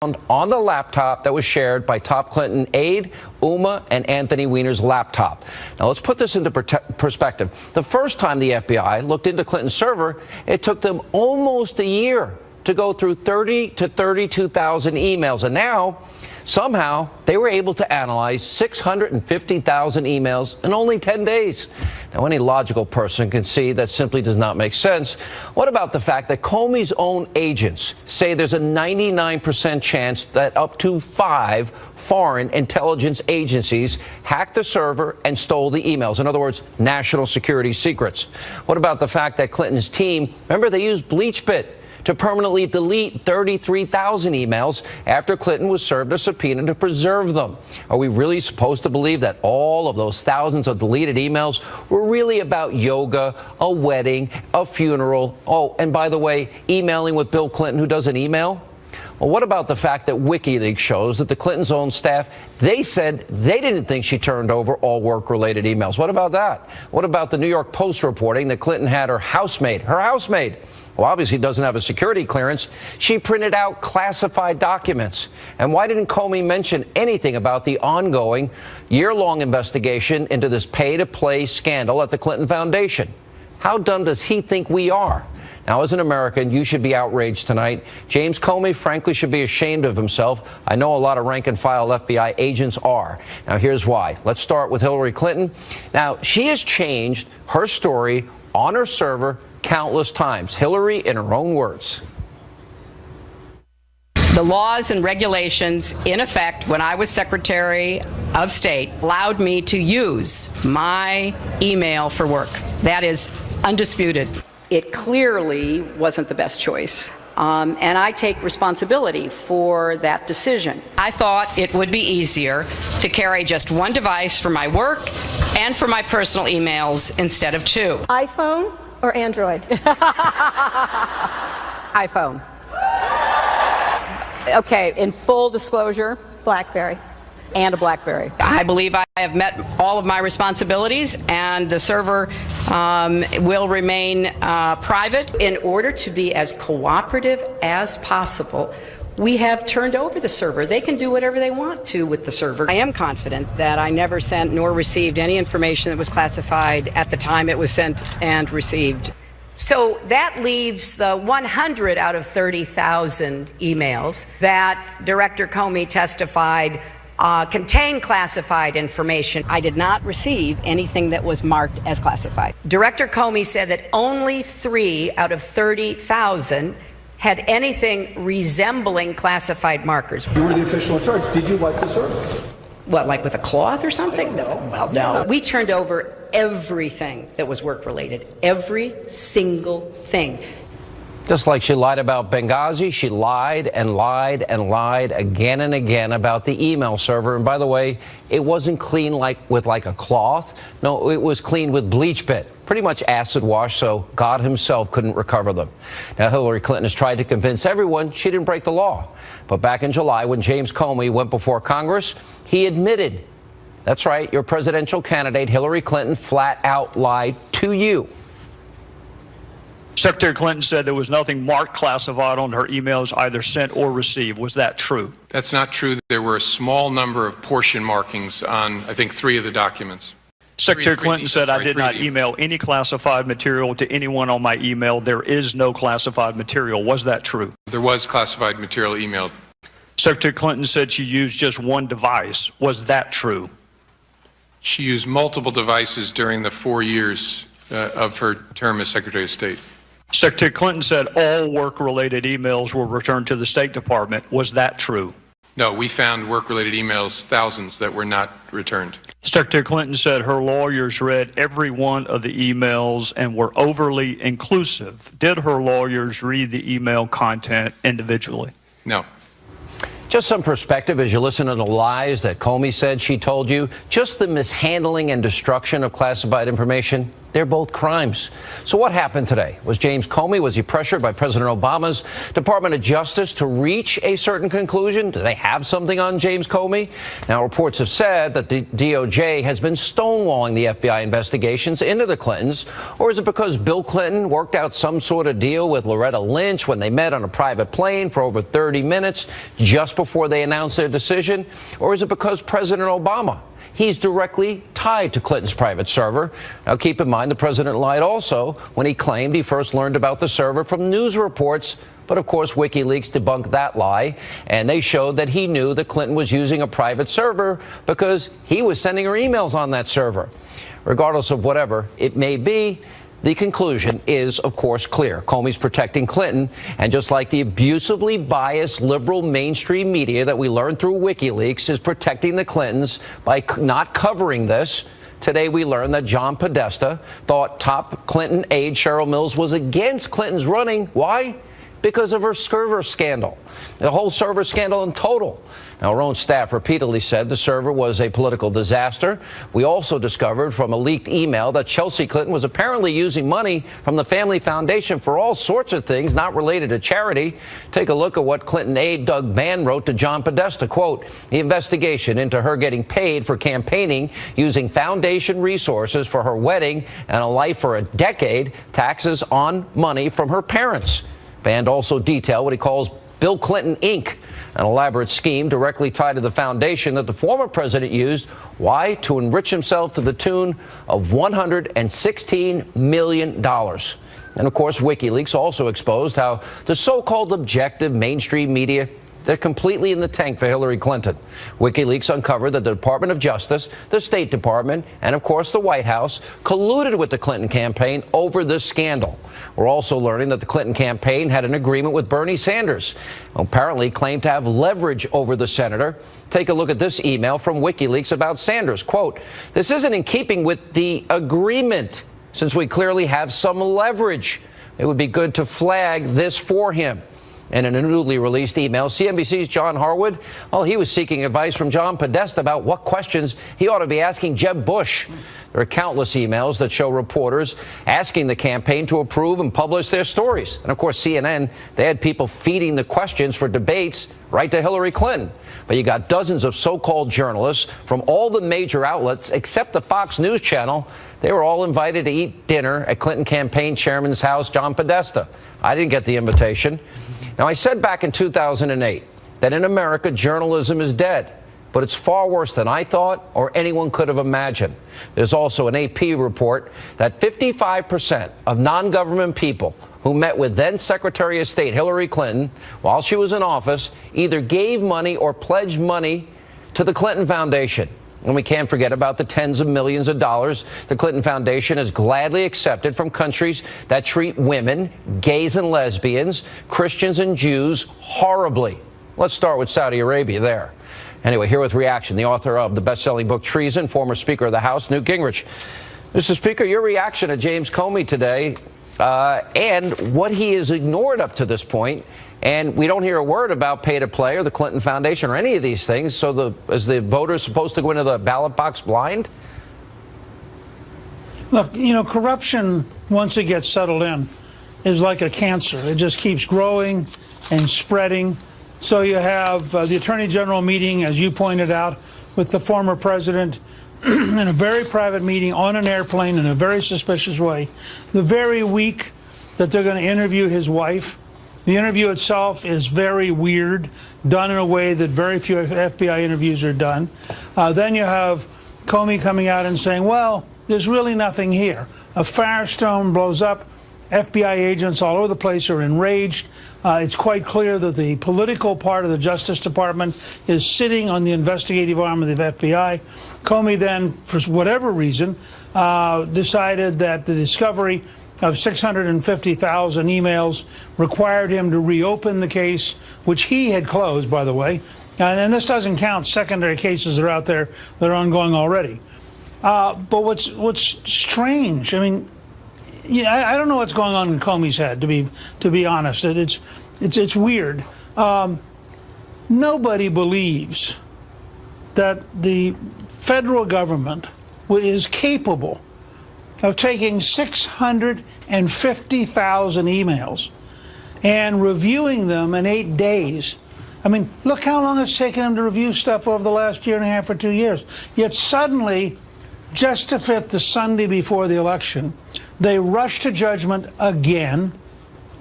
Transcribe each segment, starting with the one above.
on the laptop that was shared by top Clinton aide Uma and Anthony Weiner's laptop. Now let's put this into perspective. The first time the FBI looked into Clinton's server, it took them almost a year to go through 30 to 32,000 emails, and now somehow they were able to analyze 650,000 emails in only 10 days. Now, any logical person can see that simply does not make sense. What about the fact that Comey's own agents say there's a 99% chance that up to 5 foreign intelligence agencies hacked the server and stole the emails? In other words, national security secrets. What about the fact that Clinton's team, remember, they used BleachBit to permanently delete 33,000 emails after Clinton was served a subpoena to preserve them? Are we really supposed to believe that all of those thousands of deleted emails were really about yoga, a wedding, a funeral? Oh, and by the way, emailing with Bill Clinton, who doesn't email? Well, what about the fact that WikiLeaks shows that the Clintons' own staff, they said they didn't think she turned over all work-related emails? What about that? What about the New York Post reporting that Clinton had her housemaid, well, obviously doesn't have a security clearance, she printed out classified documents? And why didn't Comey mention anything about the ongoing year-long investigation into this pay-to-play scandal at the Clinton Foundation? How dumb does he think we are? Now, as an American, you should be outraged tonight. James Comey, frankly, should be ashamed of himself. I know a lot of rank-and-file FBI agents are. Now, here's why. Let's start with Hillary Clinton. Now, she has changed her story on her server countless times. Hillary, in her own words. The laws and regulations in effect when I was Secretary of State allowed me to use my email for work. That is undisputed. It clearly wasn't the best choice. And I take responsibility for that decision. I thought it would be easier to carry just one device for my work and for my personal emails instead of 2. iPhone or Android? iPhone. Okay, in full disclosure, BlackBerry. and a BlackBerry. I believe I have met all of my responsibilities, and the server will remain private. In order to be as cooperative as possible, we have turned over the server. They can do whatever they want to with the server. I am confident that I never sent nor received any information that was classified at the time it was sent and received. So that leaves the 100 out of 30,000 emails that Director Comey testified contained classified information. I did not receive anything that was marked as classified. Director Comey said that only 3 out of 30,000 had anything resembling classified markers. You were the official in charge. Did you like the server? What, like with a cloth or something? No. Well, no. We turned over everything that was work-related. Every single thing. Just like she lied about Benghazi, she lied and lied and lied again and again about the email server. And by the way, it wasn't clean with a cloth. No, it was cleaned with BleachBit. Pretty much acid wash, so God himself couldn't recover them. Now, Hillary Clinton has tried to convince everyone she didn't break the law. But back in July, when James Comey went before Congress, he admitted, that's right, your presidential candidate, Hillary Clinton, flat out lied to you. Secretary Clinton said there was nothing marked classified on her emails either sent or received. Was that true? That's not true. There were a small number of portion markings on, I think, 3 of the documents. Secretary Clinton said, I did not email any classified material to anyone on my email. There is no classified material. Was that true? There was classified material emailed. Secretary Clinton said she used just one device. Was that true? She used multiple devices during the 4 years of her term as Secretary of State. Secretary Clinton said all work-related emails were returned to the State Department. Was that true? No, we found work-related emails, thousands, that were not returned. Secretary Clinton said her lawyers read every one of the emails and were overly inclusive. Did her lawyers read the email content individually? No. Just some perspective as you listen to the lies that Comey said she told you, just the mishandling and destruction of classified information. They're both crimes. So what happened today? Was James Comey, was he pressured by President Obama's Department of Justice to reach a certain conclusion? Do they have something on James Comey? Now, reports have said that the DOJ has been stonewalling the FBI investigations into the Clintons. Or is it because Bill Clinton worked out some sort of deal with Loretta Lynch when they met on a private plane for over 30 minutes just before they announced their decision? Or is it because President Obama? He's directly tied to Clinton's private server. Now, keep in mind, the president lied also when he claimed he first learned about the server from news reports. But, of course, WikiLeaks debunked that lie, and they showed that he knew that Clinton was using a private server because he was sending her emails on that server. Regardless of whatever it may be, the conclusion is, of course, clear. Comey's protecting Clinton, and just like the abusively biased liberal mainstream media that we learned through WikiLeaks is protecting the Clintons by not covering this, today we learned that John Podesta thought top Clinton aide Cheryl Mills was against Clinton's running. Why? Because of her server scandal, the whole server scandal in total. Now, her own staff repeatedly said the server was a political disaster. We also discovered from a leaked email that Chelsea Clinton was apparently using money from the family foundation for all sorts of things not related to charity. Take a look at what Clinton aide Doug Mann wrote to John Podesta. Quote, the investigation into her getting paid for campaigning using foundation resources for her wedding and a life for a decade, taxes on money from her parents. Band also detailed what he calls Bill Clinton, Inc., an elaborate scheme directly tied to the foundation that the former president used. Why? To enrich himself to the tune of $116 million. And, of course, WikiLeaks also exposed how the so-called objective mainstream media, they're completely in the tank for Hillary Clinton. WikiLeaks uncovered that the Department of Justice, the State Department, and, of course, the White House colluded with the Clinton campaign over this scandal. We're also learning that the Clinton campaign had an agreement with Bernie Sanders, who apparently claimed to have leverage over the senator. Take a look at this email from WikiLeaks about Sanders. Quote, this isn't in keeping with the agreement, since we clearly have some leverage. It would be good to flag this for him. And in a newly released email, CNBC's John Harwood, well, he was seeking advice from John Podesta about what questions he ought to be asking Jeb Bush. There are countless emails that show reporters asking the campaign to approve and publish their stories. And, of course, CNN, they had people feeding the questions for debates right to Hillary Clinton. But you got dozens of so-called journalists from all the major outlets except the Fox News channel. They were all invited to eat dinner at Clinton campaign chairman's house, John Podesta. I didn't get the invitation. Now, I said back in 2008 that in America, journalism is dead. But it's far worse than I thought or anyone could have imagined. There's also an AP report that 55% of non-government people who met with then Secretary of State Hillary Clinton while she was in office either gave money or pledged money to the Clinton Foundation. And we can't forget about the tens of millions of dollars the Clinton Foundation has gladly accepted from countries that treat women, gays and lesbians, Christians and Jews horribly. Let's start with Saudi Arabia there. Anyway, here with reaction, the author of the best-selling book Treason, former Speaker of the House, Newt Gingrich. Mr. Speaker, your reaction to James Comey today and what he has ignored up to this point. And we don't hear a word about pay-to-play or the Clinton Foundation or any of these things. So is the voters supposed to go into the ballot box blind? Look, you know, corruption, once it gets settled in, is like a cancer. It just keeps growing and spreading. So you have the Attorney General meeting, as you pointed out, with the former president in a very private meeting on an airplane in a very suspicious way. The very week that they're going to interview his wife, the interview itself is very weird, done in a way that very few FBI interviews are done. Then you have Comey coming out and saying, well, there's really nothing here. A firestorm blows up. FBI agents all over the place are enraged. It's quite clear that the political part of the Justice Department is sitting on the investigative arm of the FBI. Comey then, for whatever reason, decided that the discovery of 650,000 emails required him to reopen the case, which he had closed, by the way. And this doesn't count secondary cases that are out there that are ongoing already. But what's strange, I mean, yeah, I don't know what's going on in Comey's head, to be honest. It's weird. Nobody believes that the federal government is capable of taking 650,000 emails and reviewing them in 8 days. I mean, look how long it's taken them to review stuff over the last year and a half or 2 years. Yet suddenly, just to fit the Sunday before the election, they rush to judgment again.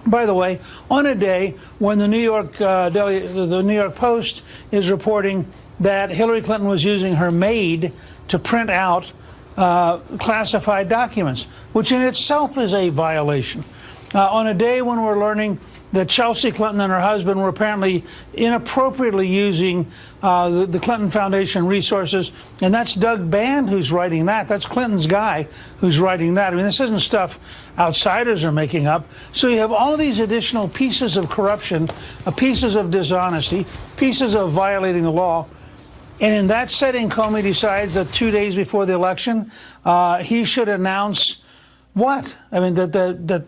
By the way, on a day when the New York Post is reporting that Hillary Clinton was using her maid to print out classified documents, which in itself is a violation. On a day when we're learning that Chelsea Clinton and her husband were apparently inappropriately using the Clinton Foundation resources, and that's Doug Band who's writing that. That's Clinton's guy who's writing that. I mean, this isn't stuff outsiders are making up. So you have all of these additional pieces of corruption, pieces of dishonesty, pieces of violating the law. And in that setting, Comey decides that 2 days before the election, he should announce what? I mean, that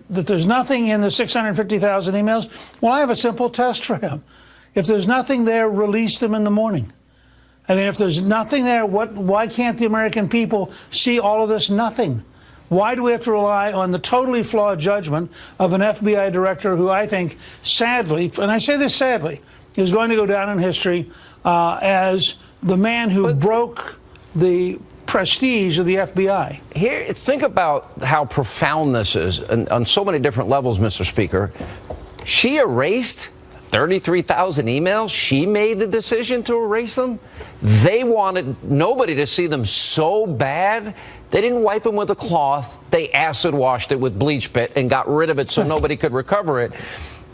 there's nothing in the 650,000 emails? Well, I have a simple test for him. If there's nothing there, release them in the morning. I mean, if there's nothing there, why can't the American people see all of this nothing? Why do we have to rely on the totally flawed judgment of an FBI director who I think, sadly, and I say this sadly, is going to go down in history as the man who broke the prestige of the FBI. Here, think about how profound this is on so many different levels, Mr. Speaker. She erased 33,000 emails. She made the decision to erase them. They wanted nobody to see them so bad. They didn't wipe them with a cloth. They acid washed it with bleach bit and got rid of it so nobody could recover it.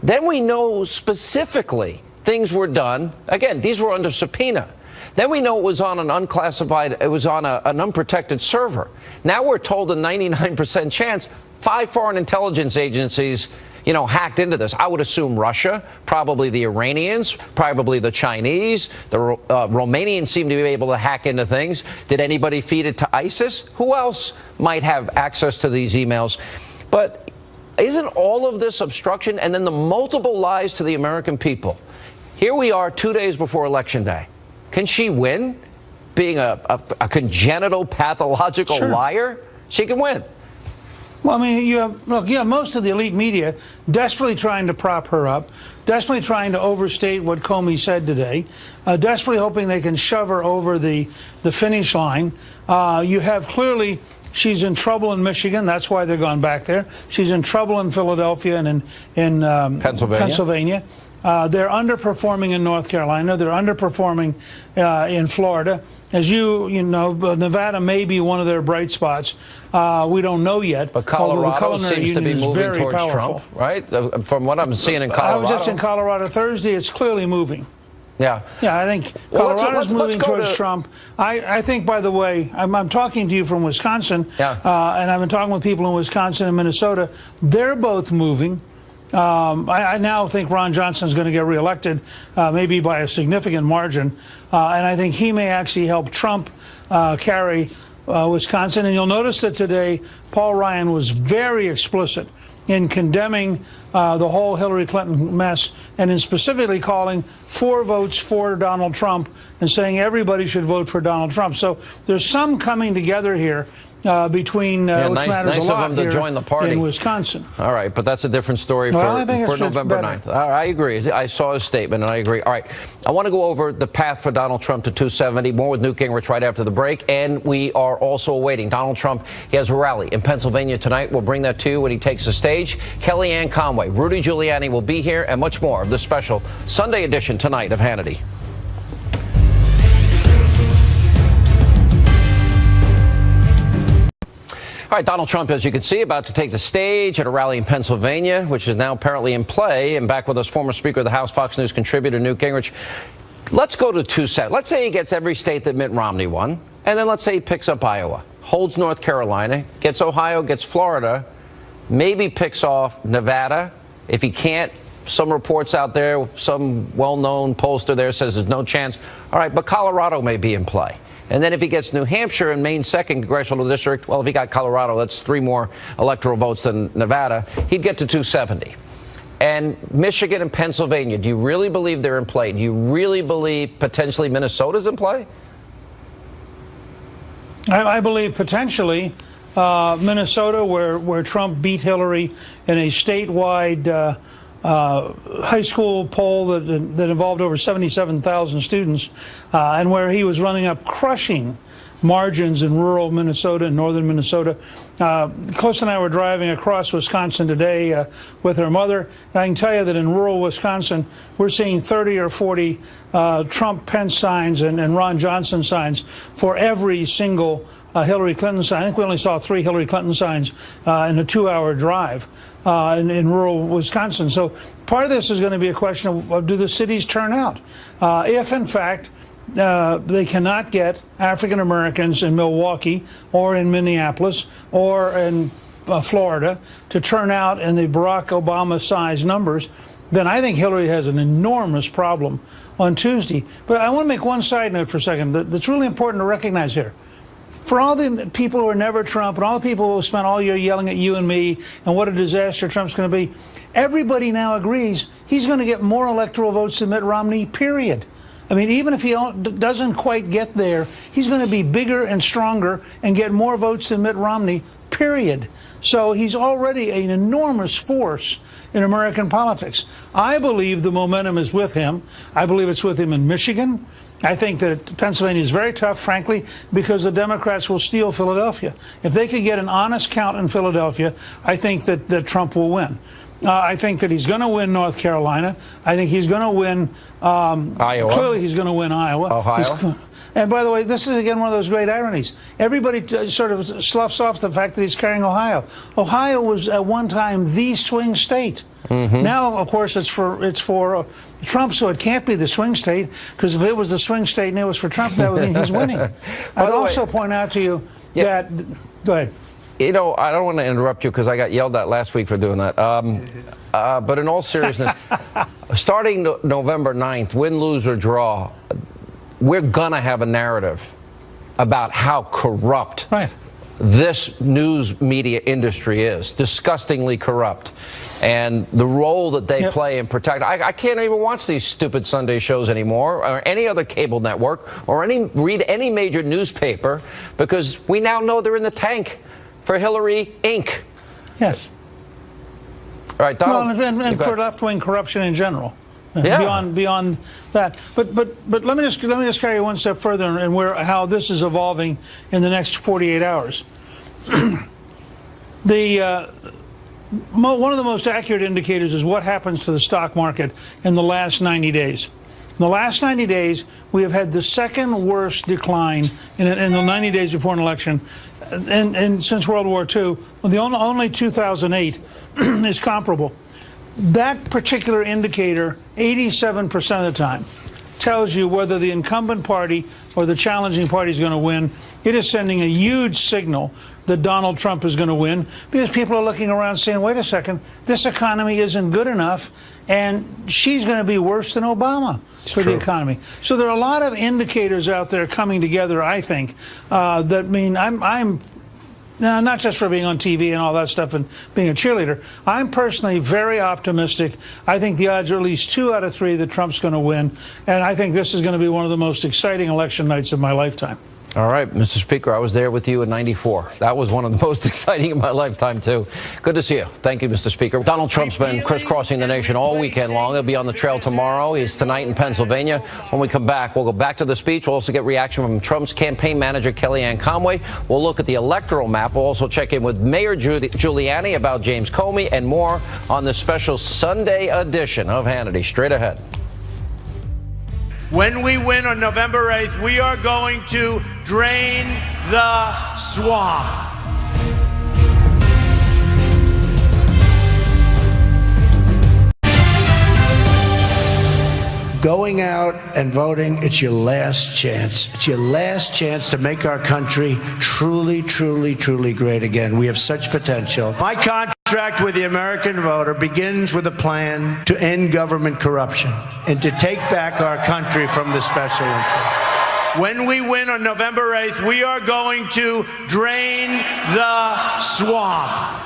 Then we know specifically things were done. Again, these were under subpoena. Then we know it was on an unclassified, it was on an unprotected server. Now we're told a 99% chance 5 foreign intelligence agencies, hacked into this. I would assume Russia, probably the Iranians, probably the Chinese. The Romanians seem to be able to hack into things. Did anybody feed it to ISIS? Who else might have access to these emails? But isn't all of this obstruction and then the multiple lies to the American people? Here we are 2 days before Election Day. Can she win? Being a congenital, pathological liar? She can win. Well, I mean, you have most of the elite media desperately trying to prop her up, desperately trying to overstate what Comey said today, desperately hoping they can shove her over the finish line. You have clearly, she's in trouble in Michigan. That's why they're going back there. She's in trouble in Philadelphia and in Pennsylvania. They're underperforming in North Carolina. They're underperforming in Florida. As you know, Nevada may be one of their bright spots. We don't know yet. But Colorado seems to be moving towards powerful. Trump, right? From what I'm seeing in Colorado. I was just in Colorado Thursday. It's clearly moving. Yeah. Yeah, I think Colorado's moving towards Trump. I think, by the way, I'm talking to you from Wisconsin, and I've been talking with people in Wisconsin and Minnesota. They're both moving. I now think Ron Johnson is going to get reelected, maybe by a significant margin, and I think he may actually help Trump carry Wisconsin. And you'll notice that today Paul Ryan was very explicit in condemning the whole Hillary Clinton mess, and in specifically calling 4 votes for Donald Trump and saying everybody should vote for Donald Trump. So there's some coming together here. Between which matters a lot of them to join the party in Wisconsin. All right, but that's a different story for November 9th. I agree. I saw his statement, and I agree. All right, I want to go over the path for Donald Trump to 270. More with Newt Gingrich right after the break, and we are also awaiting Donald Trump. He has a rally in Pennsylvania tonight. We'll bring that to you when he takes the stage. Kellyanne Conway, Rudy Giuliani will be here, and much more of the special Sunday edition tonight of Hannity. All right, Donald Trump, as you can see, about to take the stage at a rally in Pennsylvania, which is now apparently in play. And back with us, former Speaker of the House, Fox News contributor Newt Gingrich. Let's go to 270. Let's say he gets every state that Mitt Romney won. And then let's say he picks up Iowa, holds North Carolina, gets Ohio, gets Florida, maybe picks off Nevada. If he can't, some reports out there, some well-known pollster there says there's no chance. All right, but Colorado may be in play. And then if he gets New Hampshire and Maine's 2nd congressional district, well, if he got Colorado, that's 3 more electoral votes than Nevada, he'd get to 270. And Michigan and Pennsylvania, do you really believe they're in play? Do you really believe potentially Minnesota's in play? I believe potentially Minnesota, where Trump beat Hillary in a statewide high school poll that involved over 77,000 students, and where he was running up crushing margins in rural Minnesota and northern Minnesota. Close and I were driving across Wisconsin today with her mother, and I can tell you that in rural Wisconsin, we're seeing 30 or 40 Trump-Pence signs and Ron Johnson signs for every single Hillary Clinton sign. I think we only saw 3 Hillary Clinton signs in a 2-hour drive in rural Wisconsin. So part of this is going to be a question of do the cities turn out? If, in fact, they cannot get African Americans in Milwaukee or in Minneapolis or in Florida to turn out in the Barack Obama size numbers, then I think Hillary has an enormous problem on Tuesday. But I want to make one side note for a second that's really important to recognize here. For all the people who are never Trump and all the people who spent all year yelling at you and me and what a disaster Trump's going to be, everybody now agrees he's going to get more electoral votes than Mitt Romney, period. I mean, even if he doesn't quite get there, he's going to be bigger and stronger and get more votes than Mitt Romney, period. So he's already an enormous force in American politics. I believe the momentum is with him. I believe it's with him in Michigan. I think that Pennsylvania is very tough, frankly, because the Democrats will steal Philadelphia. If they could get an honest count in Philadelphia, I think that Trump will win. I think that he's going to win North Carolina. I think he's going to win Iowa. Clearly, he's going to win Iowa. Ohio. And by the way, this is again one of those great ironies. Everybody sort of sloughs off the fact that he's carrying Ohio. Ohio was at one time the swing state. Now, of course, it's for Trump, so it can't be the swing state, because if it was the swing state and it was for Trump, that would mean he's winning. I'd also point out to you that. Go ahead. You know, I don't want to interrupt you because I got yelled at last week for doing that. But in all seriousness, starting November 9th, win, lose, or draw, we're going to have a narrative about how corrupt this news media industry is. Disgustingly corrupt. And the role that they play in protect. I can't even watch these stupid Sunday shows anymore, or any other cable network, or read any major newspaper, because we now know they're in the tank for Hillary Inc. Yes. All right, Donald. Well, and for left-wing corruption in general. Beyond that, but let me just carry one step further and how this is evolving in the next 48 hours. One of the most accurate indicators is what happens to the stock market in the last 90 days. In the last 90 days, we have had the second worst decline in the 90 days before an election, and since World War II. The only 2008 is comparable. That particular indicator, 87% of the time, tells you whether the incumbent party or the challenging party is going to win. It is sending a huge signal that Donald Trump is going to win, because people are looking around saying, wait a second, this economy isn't good enough, and she's going to be worse than Obama for the economy. So there are a lot of indicators out there coming together, I think, that mean I'm now, not just for being on TV and all that stuff and being a cheerleader. I'm personally very optimistic. I think the odds are at least 2 out of 3 that Trump's going to win. And I think this is going to be one of the most exciting election nights of my lifetime. All right, Mr. Speaker, I was there with you in '94. That was one of the most exciting in my lifetime, too. Good to see you. Thank you, Mr. Speaker. Donald Trump's been crisscrossing the nation all weekend long. He'll be on the trail tomorrow. He's tonight in Pennsylvania. When we come back, we'll go back to the speech. We'll also get reaction from Trump's campaign manager, Kellyanne Conway. We'll look at the electoral map. We'll also check in with Mayor Giuliani about James Comey and more on this special Sunday edition of Hannity. Straight ahead. When we win on November 8th, we are going to drain the swamp. Going out and voting, it's your last chance. It's your last chance to make our country truly, truly, truly great again. We have such potential. My contract with the American voter begins with a plan to end government corruption and to take back our country from the special interests. When we win on November 8th, we are going to drain the swamp.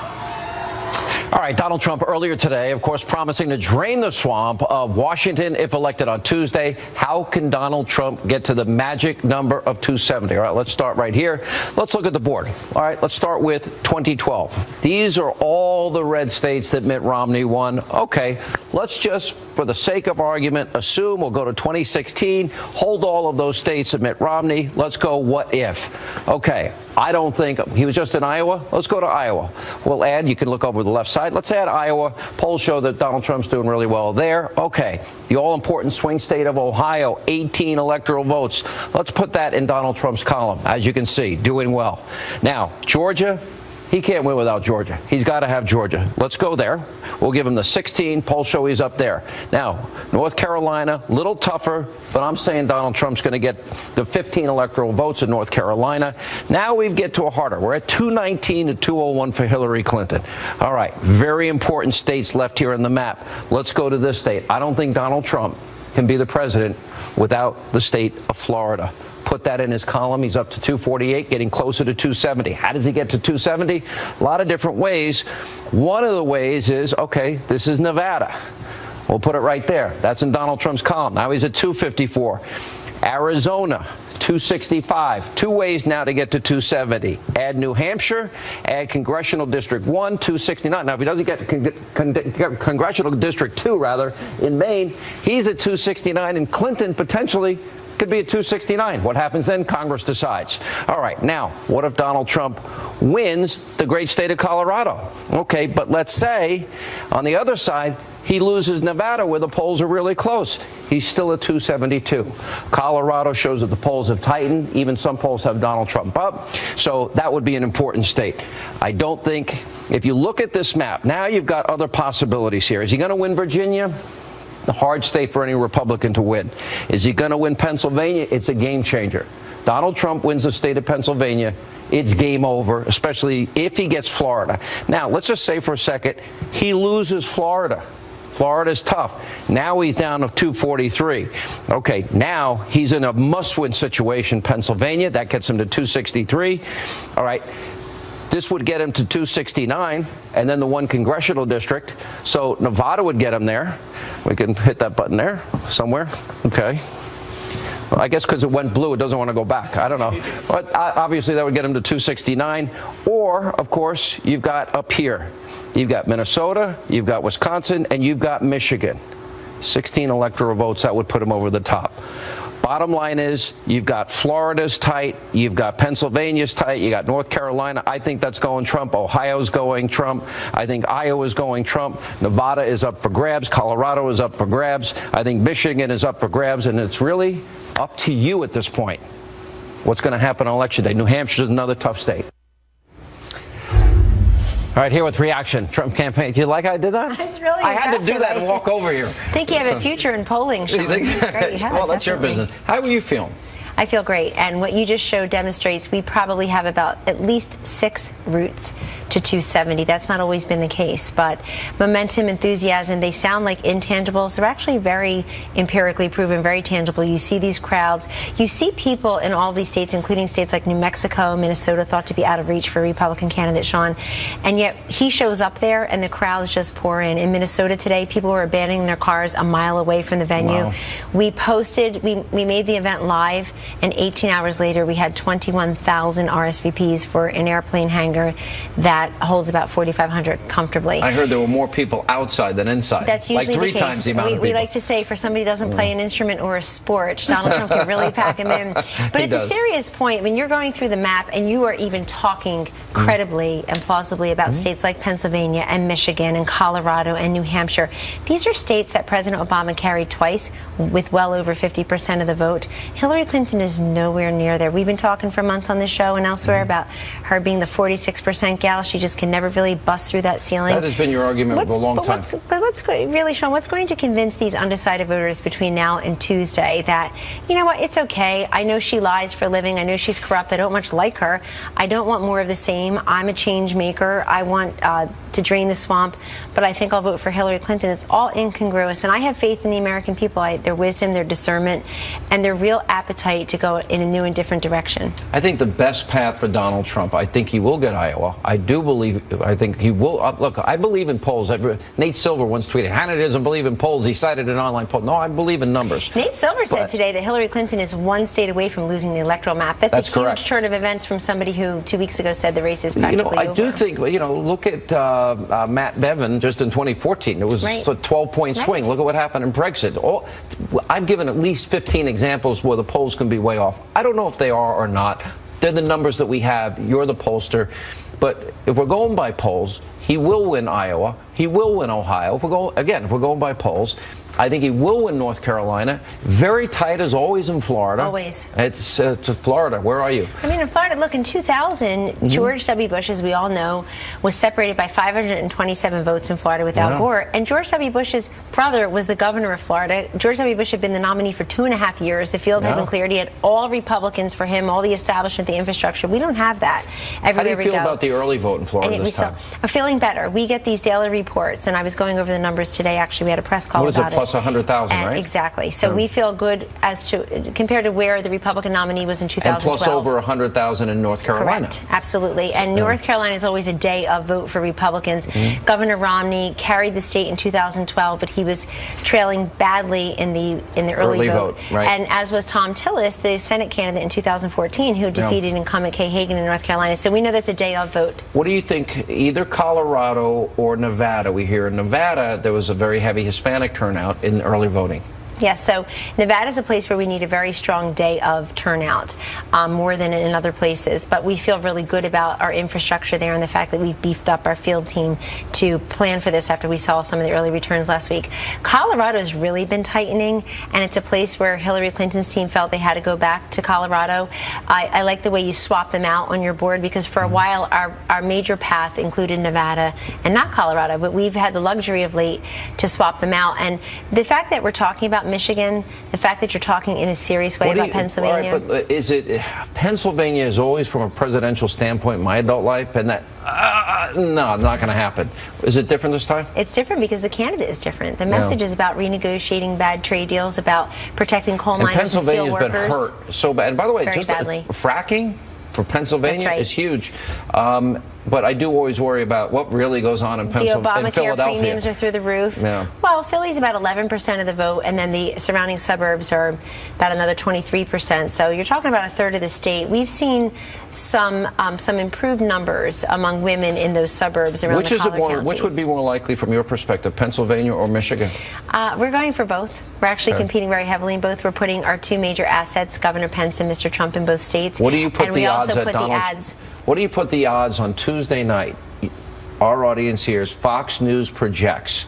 All right, Donald Trump earlier today, of course, promising to drain the swamp of Washington if elected on Tuesday. How can Donald Trump get to the magic number of 270? All right, let's start right here. Let's look at the board. All right, let's start with 2012. These are all the red states that Mitt Romney won. Okay, let's just, for the sake of argument, assume we'll go to 2016, hold all of those states at Mitt Romney. Let's go what if. Okay, I don't think he was just in Iowa. Let's go to Iowa. We'll add, you can look over the left side. Let's add Iowa. Polls show that Donald Trump's doing really well there. Okay, the all-important swing state of Ohio, 18 electoral votes. Let's put that in Donald Trump's column. As you can see, doing well. Now, Georgia. He can't win without Georgia. He's got to have Georgia. Let's go there. We'll give him the 16. Polls show he's up there. Now, North Carolina, little tougher, but I'm saying Donald Trump's going to get the 15 electoral votes in North Carolina. Now we get to a harder. We're at 219 to 201 for Hillary Clinton. All right, very important states left here on the map. Let's go to this state. I don't think Donald Trump can be the president without the state of Florida. Put that in his column. He's up to 248, getting closer to 270. How does he get to 270? A lot of different ways. One of the ways is, okay, this is Nevada. We'll put it right there. That's in Donald Trump's column. Now he's at 254. Arizona, 265. Two ways now to get to 270. Add New Hampshire, add Congressional District 1, 269. Now, if he doesn't get Congressional District 2, rather, in Maine, he's at 269, and Clinton potentially could be at 269. What happens then? Congress decides. All right, now, what if Donald Trump wins the great state of Colorado? Okay, but let's say, on the other side, he loses Nevada where the polls are really close. He's still at 272. Colorado shows that the polls have tightened. Even some polls have Donald Trump up. So that would be an important state. I don't think, if you look at this map, now you've got other possibilities here. Is he going to win Virginia? The hard state for any Republican to win. Is he going to win Pennsylvania? It's a game changer. Donald Trump wins the state of Pennsylvania, it's game over, especially if he gets Florida. Now, let's just say for a second, he loses Florida. Florida's tough. Now he's down to 243. Okay, now he's in a must-win situation. Pennsylvania, that gets him to 263. All right. This would get him to 269, and then the one congressional district. So Nevada would get him there. We can hit that button there somewhere. Okay. Well, I guess because it went blue, it doesn't want to go back. I don't know. But obviously, that would get him to 269. Or, of course, you've got up here. You've got Minnesota, you've got Wisconsin, and you've got Michigan. 16 electoral votes, that would put him over the top. Bottom line is, you've got Florida's tight, you've got Pennsylvania's tight, you got North Carolina. I think that's going Trump. Ohio's going Trump. I think Iowa's going Trump. Nevada is up for grabs. Colorado is up for grabs. I think Michigan is up for grabs, and it's really up to you at this point. What's going to happen on Election Day? New Hampshire's another tough state. All right, here with reaction. Trump campaign. Do you like how I did that? It's really I had to do that and walk over here. I think you have a future in polling, Sean. Well, that's definitely. your business. How are you feeling? I feel great. And what you just showed demonstrates we probably have about at least 6 routes to 270. That's not always been the case. But momentum, enthusiasm, they sound like intangibles. They're actually very empirically proven, very tangible. You see these crowds. You see people in all these states, including states like New Mexico, Minnesota, thought to be out of reach for a Republican candidate, Sean. And yet he shows up there and the crowds just pour in. In Minnesota today, people were abandoning their cars a mile away from the venue. Wow. We posted, we made the event live. And 18 hours later, we had 21,000 RSVPs for an airplane hangar that holds about 4,500 comfortably. I heard there were more people outside than inside. That's usually like 3 the case. times the amount of people. We like to say, for somebody who doesn't play an instrument or a sport, Donald Trump can really pack him in. But it's a serious point. I mean, you're going through the map, and you are even talking credibly and plausibly about states like Pennsylvania and Michigan and Colorado and New Hampshire. These are states that President Obama carried twice with well over 50% of the vote. Hillary Clinton is nowhere near there. We've been talking for months on this show and elsewhere about her being the 46% gal. She just can never really bust through that ceiling. That has been your argument for a long time. But what's really, Sean, what's going to convince these undecided voters between now and Tuesday that, you know what, it's okay. I know she lies for a living. I know she's corrupt. I don't much like her. I don't want more of the same. I'm a change maker. I want to drain the swamp, but I think I'll vote for Hillary Clinton. It's all incongruous, and I have faith in the American people, their wisdom, their discernment, and their real appetite to go in a new and different direction. I think the best path for Donald Trump, I think he will get Iowa. I think he will. Look, I believe in polls. Nate Silver once tweeted, Hannity doesn't believe in polls. He cited an online poll. No, I believe in numbers. Nate Silver said today that Hillary Clinton is one state away from losing the electoral map. That's a correct. Huge turn of events from somebody who 2 weeks ago said the race is practically over. I do think, look at Matt Bevin just in 2014. It was a 12-point swing. Look at what happened in Brexit. I've given at least 15 examples where the polls can be way off. I don't know if they are or not. They're the numbers that we have. You're the pollster. But if we're going by polls, he will win Iowa. He will win Ohio. If we're going by polls, I think he will win North Carolina. Very tight as always in Florida. Always. It's to Florida. Where are you? I mean, in Florida, look, in 2000, George W. Bush, as we all know, was separated by 527 votes in Florida with Al Gore. And George W. Bush's brother was the governor of Florida. George W. Bush had been the nominee for 2.5 years. The field had been cleared. He had all Republicans for him, all the establishment, the infrastructure. We don't have that everywhere we go. How do you feel about the early vote in Florida this time? We're feeling better. We get these daily reports, and I was going over the numbers today. Actually, we had a press call about it. What is it, plus 100,000, right? Exactly. So we feel good as to compared to where the Republican nominee was in 2012. And plus over 100,000 in North Carolina. Correct. Absolutely. And North Carolina is always a day of vote for Republicans. Governor Romney carried the state in 2012, but he was trailing badly in the early vote. Right. And as was Tom Tillis, the Senate candidate in 2014, who defeated incumbent Kay Hagan in North Carolina. So we know that's a day of vote. What do you think? Either Colorado or Nevada. We hear in Nevada there was a very heavy Hispanic turnout in early voting. Yes, so Nevada is a place where we need a very strong day of turnout, more than in other places. But we feel really good about our infrastructure there and the fact that we've beefed up our field team to plan for this after we saw some of the early returns last week. Colorado's really been tightening, and it's a place where Hillary Clinton's team felt they had to go back to Colorado. I like the way you swap them out on your board, because for a while our major path included Nevada and not Colorado, but we've had the luxury of late to swap them out. And the fact that we're talking about Michigan, the fact that you're talking in a serious way about Pennsylvania. All right, but is it Pennsylvania is always from a presidential standpoint in my adult life, and that no, not going to happen. Is it different this time? It's different because the candidate is different. The message is about renegotiating bad trade deals, about protecting coal miners and steel workers. Pennsylvania's been hurt so bad. And by the way, just badly. Fracking for Pennsylvania is huge. But I do always worry about what really goes on in Pennsylvania. The Obamacare premiums are through the roof. Yeah. Well, Philly's about 11% of the vote, and then the surrounding suburbs are about another 23%. So you're talking about a third of the state. We've seen some improved numbers among women in those suburbs around the collar counties. Which would be more likely from your perspective, Pennsylvania or Michigan? We're going for both. We're actually competing very heavily in both. We're putting our two major assets, Governor Pence and Mr. Trump, in both states. What do you put the odds at, Donald? What do you put the odds on Tuesday night? Our audience here is Fox News projects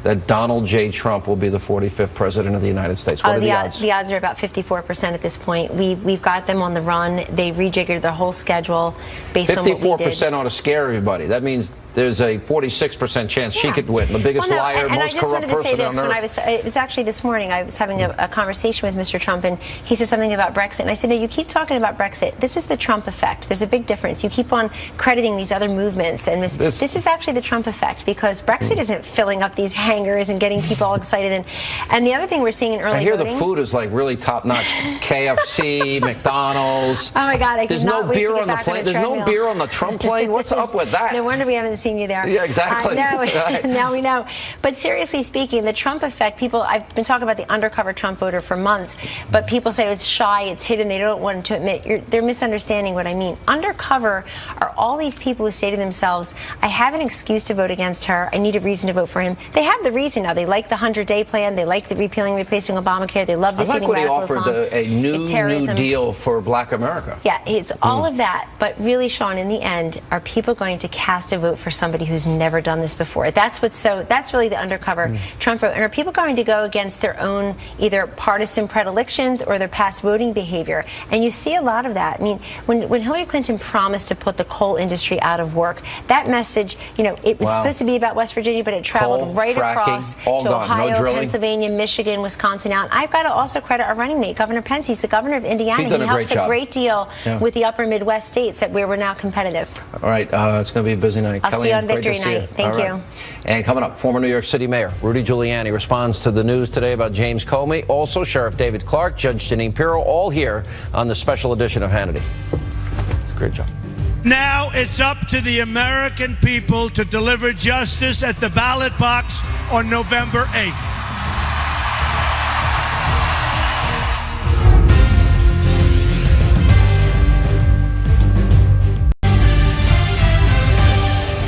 that Donald J. Trump will be the 45th president of the United States. What are the odds? The odds are about 54% at this point. We've got them on the run. They rejiggered their whole schedule based on what we did. 54% ought to scare everybody. That means there's a 46% chance she could win. The biggest liar, most corrupt person on earth. It was actually this morning, I was having a conversation with Mr. Trump, and he said something about Brexit. And I said, no, you keep talking about Brexit. This is the Trump effect. There's a big difference. You keep on crediting these other movements. And this is actually the Trump effect, because Brexit isn't filling up these hangars and getting people all excited. And the other thing we're seeing in early voting. I hear the food is like really top-notch. KFC, McDonald's. Oh, my God. There's no beer on the plane. There's no beer on the Trump plane. What's up with that? No wonder we haven't seen you there. Yeah, exactly. Now we know. But seriously speaking, the Trump effect, I've been talking about the undercover Trump voter for months, but people say it's shy, it's hidden, they don't want to admit. They're misunderstanding what I mean. Undercover are all these people who say to themselves, I have an excuse to vote against her, I need a reason to vote for him. They have the reason now. They like the 100-day plan, they like the repealing, replacing Obamacare, they love defeating radical Islam. I like what he offered, a new deal for Black America. Yeah, it's all of that, but really, Sean, in the end, are people going to cast a vote for somebody who's never done this before? That's really the undercover Trump vote. And are people going to go against their own either partisan predilections or their past voting behavior? And you see a lot of that. I mean, when Hillary Clinton promised to put the coal industry out of work, that message, it was supposed to be about West Virginia, but it traveled across to Ohio, Pennsylvania, Michigan, Wisconsin out. I've got to also credit our running mate, Governor Pence. He's the governor of Indiana. He helps a great deal with the upper Midwest states where we're now competitive. All right, it's going to be a busy night. See you on Great to Victory see you. Night. Thank All you. right. And coming up, former New York City Mayor Rudy Giuliani responds to the news today about James Comey. Also, Sheriff David Clark, Judge Jeanine Pirro, all here on the special edition of Hannity. It's a great job. Now it's up to the American people to deliver justice at the ballot box on November 8th.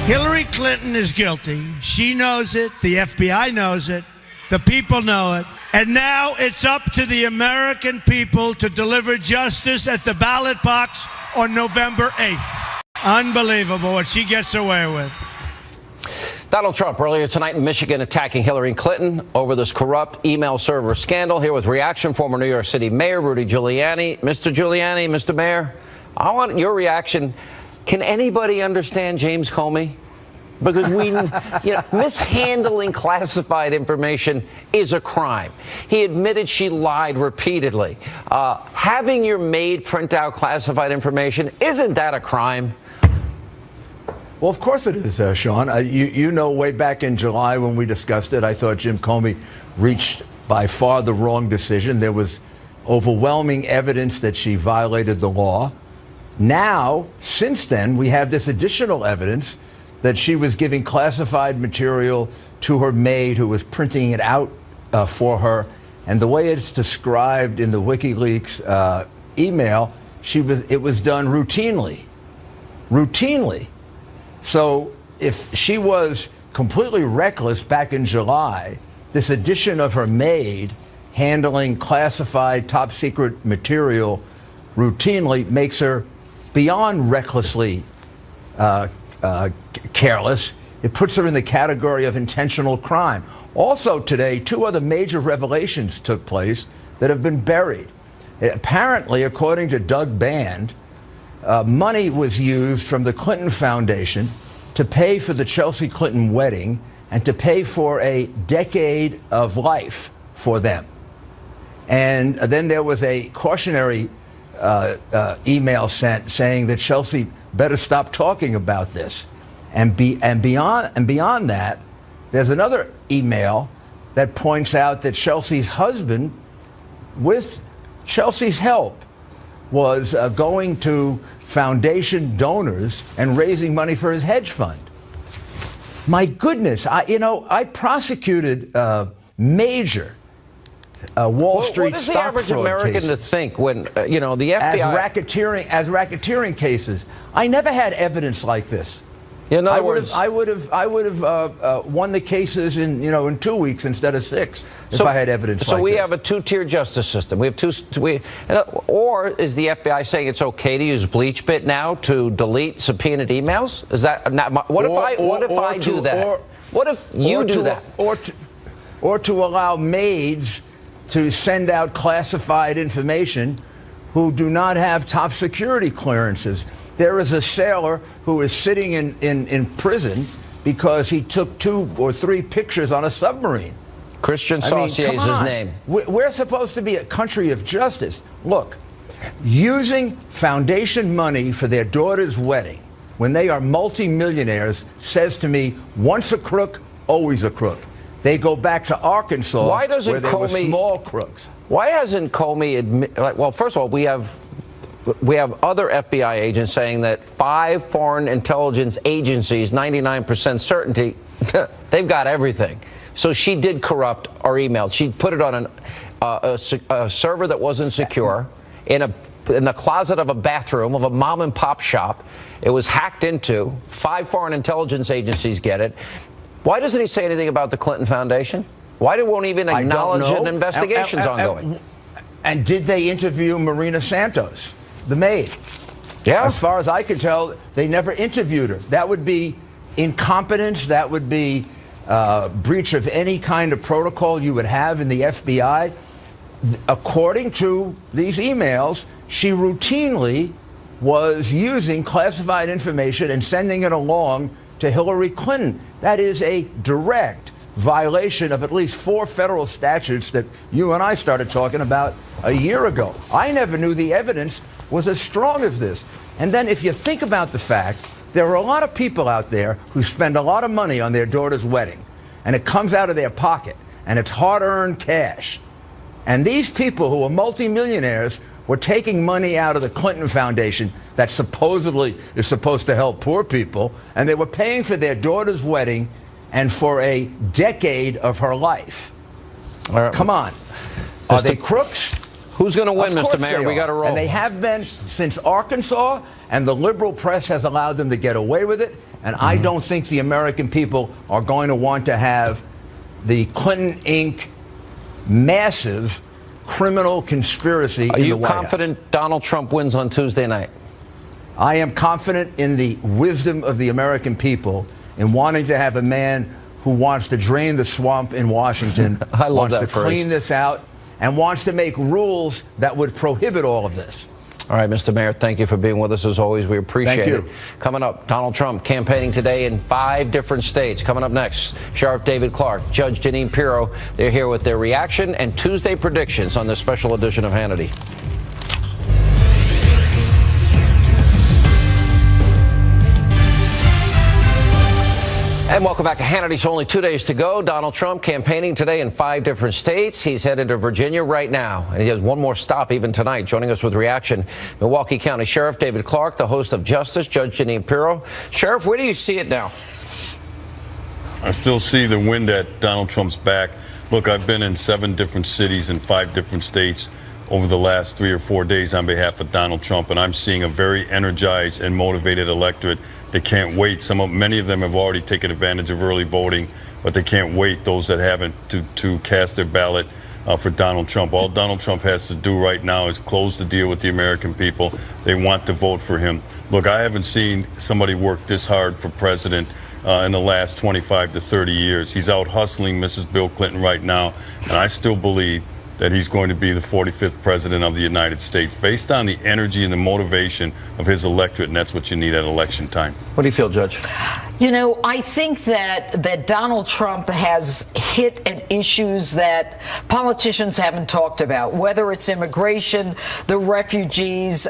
Hillary Clinton is guilty. She knows it. The FBI knows it. The people know it. And now it's up to the American people to deliver justice at the ballot box on November 8th. Unbelievable what she gets away with. Donald Trump earlier tonight in Michigan attacking Hillary Clinton over this corrupt email server scandal. Here with reaction, former New York City Mayor Rudy Giuliani. Mr. Giuliani, Mr. Mayor, I want your reaction. Can anybody understand James Comey? Because mishandling classified information is a crime. He admitted she lied repeatedly. Having your maid print out classified information, isn't that a crime? Well, of course it is, Sean. You know, way back in July when we discussed it, I thought Jim Comey reached by far the wrong decision. There was overwhelming evidence that she violated the law. Now, since then, we have this additional evidence that she was giving classified material to her maid who was printing it out for her. And the way it's described in the WikiLeaks email, it was done routinely. Routinely. So if she was completely reckless back in July, this addition of her maid handling classified top secret material routinely makes her beyond recklessly careless. It puts her in the category of intentional crime. Also today, two other major revelations took place that have been buried. Apparently, according to Doug Band, money was used from the Clinton Foundation to pay for the Chelsea Clinton wedding and to pay for a decade of life for them. And then there was a cautionary email sent saying that Chelsea better stop talking about this. And beyond that, there's another email that points out that Chelsea's husband, with Chelsea's help, was going to foundation donors and raising money for his hedge fund. My goodness, I prosecuted major Wall Street stock fraud cases. What is the average American to think when, the FBI... As racketeering cases. I never had evidence like this. In other words, I would have won the cases in 2 weeks instead of 6 if I had evidence like this. So we have a two-tier justice system. We have or is the FBI saying it's okay to use BleachBit now to delete subpoenaed emails? Is that not? What if I do that? What if you do that? Or to allow maids to send out classified information who do not have top security clearances. There is a sailor who is sitting in prison because he took 2 or 3 pictures on a submarine. Christian Saucier is his name. We're supposed to be a country of justice. Look, using foundation money for their daughter's wedding when they are multimillionaires says to me, once a crook, always a crook. They go back to Arkansas where they were small crooks. Why hasn't Comey well, first of all, we have other FBI agents saying that 5 foreign intelligence agencies, 99% certainty, they've got everything. So she did corrupt our emails. She put it on a server that wasn't secure in the closet of a bathroom of a mom and pop shop. It was hacked into. 5 foreign intelligence agencies get it. Why doesn't he say anything about the Clinton Foundation? Why won't even acknowledge an investigation's ongoing? And did they interview Marina Santos, the maid? Yeah. As far as I can tell, they never interviewed her. That would be incompetence. That would be breach of any kind of protocol you would have in the FBI. According to these emails, she routinely was using classified information and sending it along to Hillary Clinton. That is a direct violation of at least 4 federal statutes that you and I started talking about a year ago. I never knew the evidence was as strong as this. And then if you think about the fact there are a lot of people out there who spend a lot of money on their daughter's wedding, and it comes out of their pocket, and it's hard-earned cash. And these people who are multimillionaires were taking money out of the Clinton Foundation that supposedly is supposed to help poor people, and they were paying for their daughter's wedding and for a decade of her life. Come on. Are they crooks? Who's going to win, Mr. Mayor? We got to roll. And they have been since Arkansas, and the liberal press has allowed them to get away with it. And I don't think the American people are going to want to have the Clinton Inc. massive criminal conspiracy in the White House. Are you confident Donald Trump wins on Tuesday night? I am confident in the wisdom of the American people in wanting to have a man who wants to drain the swamp in Washington, I love wants that to phrase. clean this out, and wants to make rules that would prohibit all of this. All right, Mr. Mayor, thank you for being with us as always. We appreciate it. Coming up, Donald Trump campaigning today in 5 different states. Coming up next, Sheriff David Clark, Judge Jeanine Pirro. They're here with their reaction and Tuesday predictions on this special edition of Hannity. And welcome back to Hannity. So only 2 days to go. Donald Trump campaigning today in 5 different states. He's headed to Virginia right now, and he has one more stop even tonight. Joining us with reaction, Milwaukee County Sheriff David Clark, the host of Justice, Judge Jeanine Pirro. Sheriff, where do you see it now? I still see the wind at Donald Trump's back. Look, I've been in 7 different cities in 5 different states over the last 3 or 4 days on behalf of Donald Trump, and I'm seeing a very energized and motivated electorate. They can't wait. Many of them have already taken advantage of early voting, but they can't wait, those that haven't, to cast their ballot for Donald Trump. All Donald Trump has to do right now is close the deal with the American people. They want to vote for him. Look, I haven't seen somebody work this hard for president in the last 25 to 30 years. He's out hustling Mrs. Bill Clinton right now, and I still believe that he's going to be the 45th president of the United States based on the energy and the motivation of his electorate, and that's what you need at election time. What do you feel, Judge? You know, I think that Donald Trump has hit at issues that politicians haven't talked about, whether it's immigration, the refugees.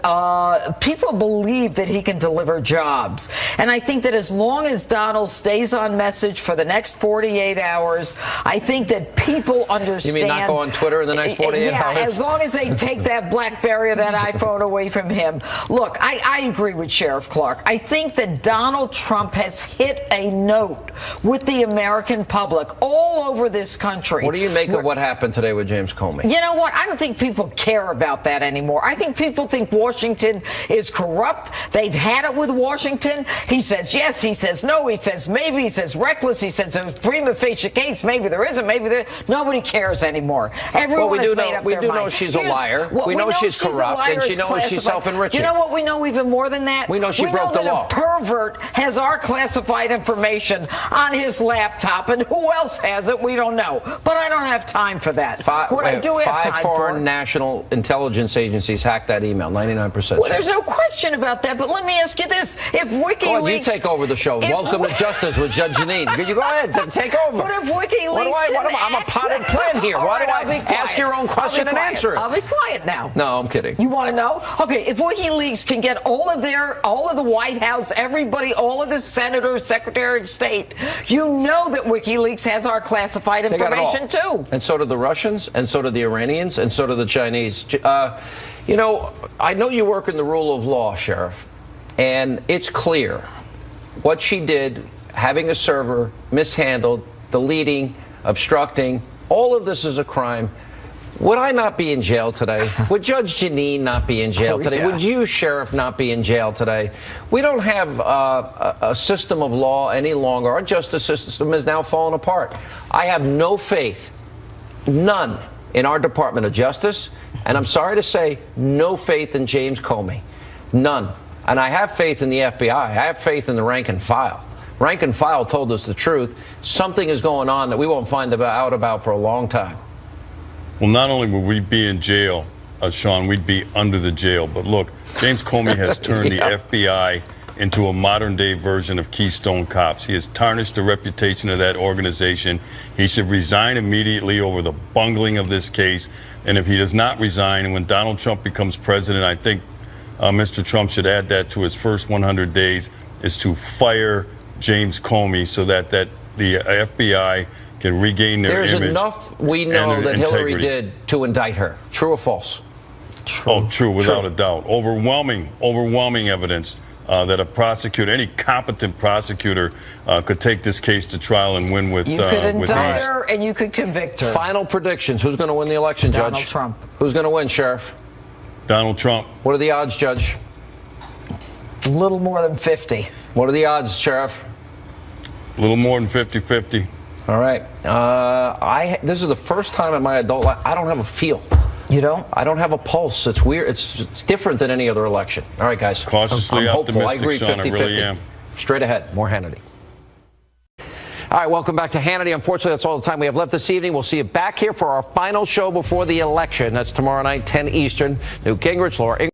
People believe that he can deliver jobs. And I think that as long as Donald stays on message for the next 48 hours, I think that people understand. You mean not go on Twitter in the next 48 hours? Yeah, as long as they take that BlackBerry or that iPhone away from him. Look, I agree with Sheriff Clark. I think that Donald Trump has hit a note with the American public all over this country. What do you make of what happened today with James Comey? You know what? I don't think people care about that anymore. I think people think Washington is corrupt. They've had it with Washington. He says yes, he says no, he says maybe, he says reckless, he says there's prima facie case, maybe there isn't, maybe there. Nobody cares anymore. Everyone has made up their mind. We do know she's a liar. We know she's corrupt, and she knows she's self-enriching. You know what we know even more than that? We know she broke the law. A pervert has our classified information on his laptop, and who else has it? We don't know. But I don't have time for that. What I do have time for. 5 foreign national intelligence agencies hacked that email, 99%. Well, there's no question about that, but let me ask you this. If WikiLeaks... you take over the show. Welcome to Justice with Judge Jeanine. You go ahead, take over. But if WikiLeaks... I'm a potted plant here. Why do I ask your own question and answer it? I'll be quiet now. No, I'm kidding. You want to know? Okay, if WikiLeaks can get all of the White House, everybody, all of the senators, Secretary of State, you know that WikiLeaks has our classified information too. And so do the Russians, and so do the Iranians, and so do the Chinese. You know, I know you work in the rule of law, Sheriff, and it's clear what she did, having a server mishandled, deleting, obstructing, all of this is a crime. Would I not be in jail today? Would Judge Jeanine not be in jail today? Yeah. Would you, Sheriff, not be in jail today? We don't have a system of law any longer. Our justice system is now falling apart. I have no faith, none, in our Department of Justice, and I'm sorry to say, no faith in James Comey. None. And I have faith in the FBI. I have faith in the rank and file. Rank and file told us the truth. Something is going on that we won't find out about for a long time. Well, not only would we be in jail, Sean, we'd be under the jail. But look, James Comey has turned the FBI into a modern-day version of Keystone Cops. He has tarnished the reputation of that organization. He should resign immediately over the bungling of this case. And if he does not resign, and when Donald Trump becomes president, I think Mr. Trump should add that to his first 100 days. is to fire James Comey so that the FBI can regain their image. There's enough we know that Hillary did to indict her. True or false? True. Oh, true, without a doubt. Overwhelming evidence that a prosecutor, any competent prosecutor, could take this case to trial and win with. You could indict her and you could convict her. Final predictions. Who's going to win the election, Judge? Donald Trump. Who's going to win, Sheriff? Donald Trump. What are the odds, Judge? A little more than 50. What are the odds, Sheriff? A little more than 50-50. All right. This is the first time in my adult life I don't have a feel. You don't? I don't have a pulse. It's weird. It's different than any other election. All right, guys. Cautiously I'm hopeful. I agree, optimistic, Sean, 50-50. I really am. Straight ahead. More Hannity. All right, welcome back to Hannity. Unfortunately, that's all the time we have left this evening. We'll see you back here for our final show before the election. That's tomorrow night, 10 Eastern. Newt Gingrich, Laura Ingraham.